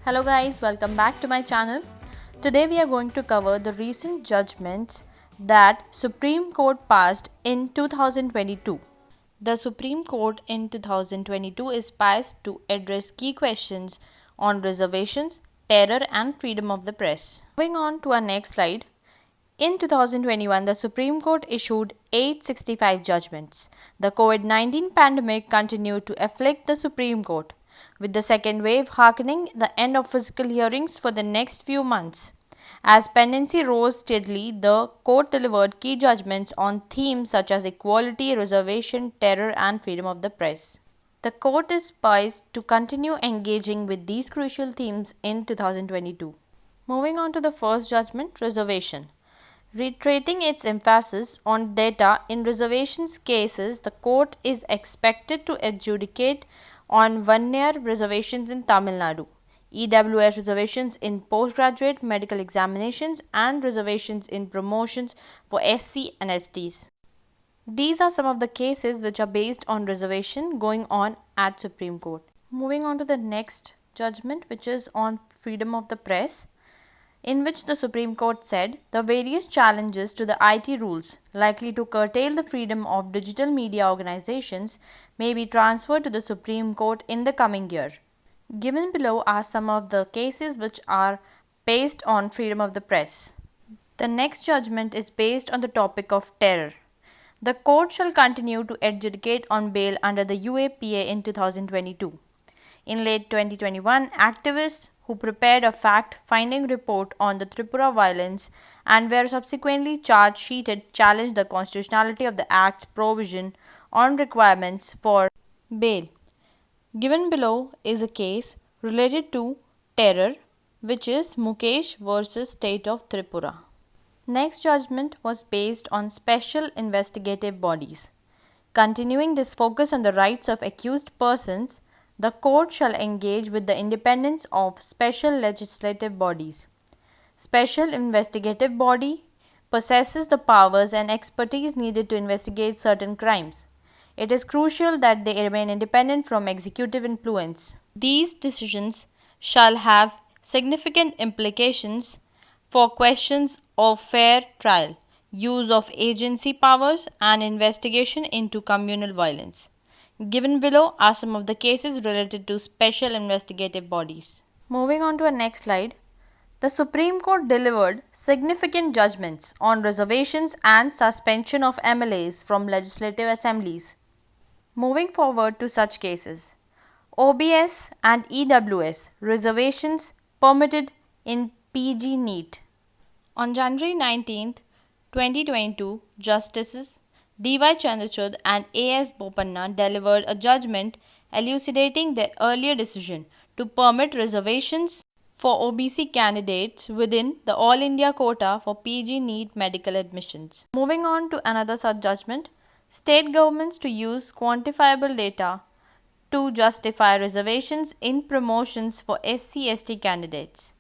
Hello guys, welcome back to my channel. Today we are going to cover the recent judgments that Supreme Court passed in 2022. The Supreme Court in 2022 is passed to address key questions on reservations, terror and freedom of the press. Moving on to our next slide. In 2021, the Supreme Court issued 865 judgments. The COVID-19 pandemic continued to afflict the Supreme Court, with the second wave hastening the end of physical hearings for the next few months. As pendency rose steadily, the court delivered key judgments on themes such as equality, reservation, terror, and freedom of the press. The court is poised to continue engaging with these crucial themes in 2022. Moving on to the first judgment, reservation. Reiterating its emphasis on data in reservations cases, the court is expected to adjudicate on one-year reservations in Tamil Nadu, EWS reservations in postgraduate medical examinations, and reservations in promotions for SC and STs. These are some of the cases which are based on reservation going on at Supreme Court. Moving on to the next judgment, which is on freedom of the press, in which the Supreme Court said the various challenges to the IT rules likely to curtail the freedom of digital media organizations may be transferred to the Supreme Court in the coming year. Given below are some of the cases which are based on freedom of the press. The next judgment is based on the topic of terror. The court shall continue to adjudicate on bail under the UAPA in 2022. In late 2021, activists who prepared a fact-finding report on the Tripura violence and were subsequently charge-sheeted challenged the constitutionality of the Act's provision on requirements for bail. Given below is a case related to terror, which is Mukesh versus State of Tripura. Next judgment was based on special investigative bodies. Continuing this focus on the rights of accused persons, the court shall engage with the independence of special legislative bodies. Special investigative body possesses the powers and expertise needed to investigate certain crimes. It is crucial that they remain independent from executive influence. These decisions shall have significant implications for questions of fair trial, use of agency powers, and investigation into communal violence. Given below are some of the cases related to special investigative bodies. Moving on to our next slide, the Supreme Court delivered significant judgments on reservations and suspension of MLAs from legislative assemblies. Moving forward to such cases, OBS and EWS reservations permitted in PG NEET. On January 19, 2022, Justices D.Y. Chandrachud and A.S. Bopanna delivered a judgment elucidating their earlier decision to permit reservations for OBC candidates within the All India quota for PG NEET medical admissions. Moving on to another such judgment, state governments to use quantifiable data to justify reservations in promotions for SC/ST candidates.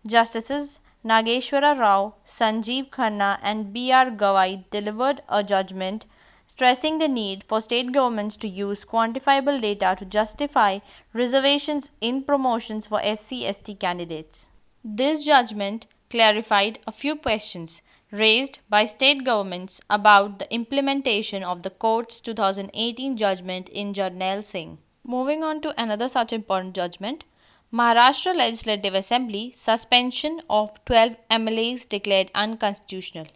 Justices Nageshwara Rao, Sanjeev Khanna and B.R. Gawai delivered a judgment stressing the need for state governments to use quantifiable data to justify reservations in promotions for SC/ST candidates. This judgment clarified a few questions raised by state governments about the implementation of the court's 2018 judgment in Jarnail Singh. Moving on to another such important judgment, Maharashtra Legislative Assembly suspension of 12 MLAs declared unconstitutional.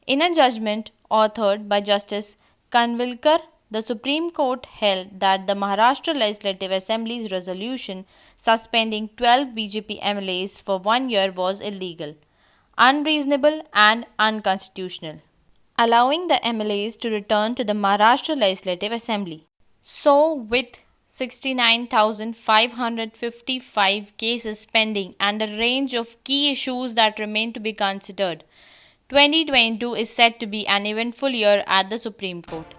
In a judgment authored by Justice Kanvilkar, the Supreme Court held that the Maharashtra Legislative Assembly's resolution suspending 12 BJP MLAs for 1 year was illegal, unreasonable and unconstitutional, allowing the MLAs to return to the Maharashtra Legislative Assembly. So, with 69,555 cases pending and a range of key issues that remain to be considered, 2022 is set to be an eventful year at the Supreme Court.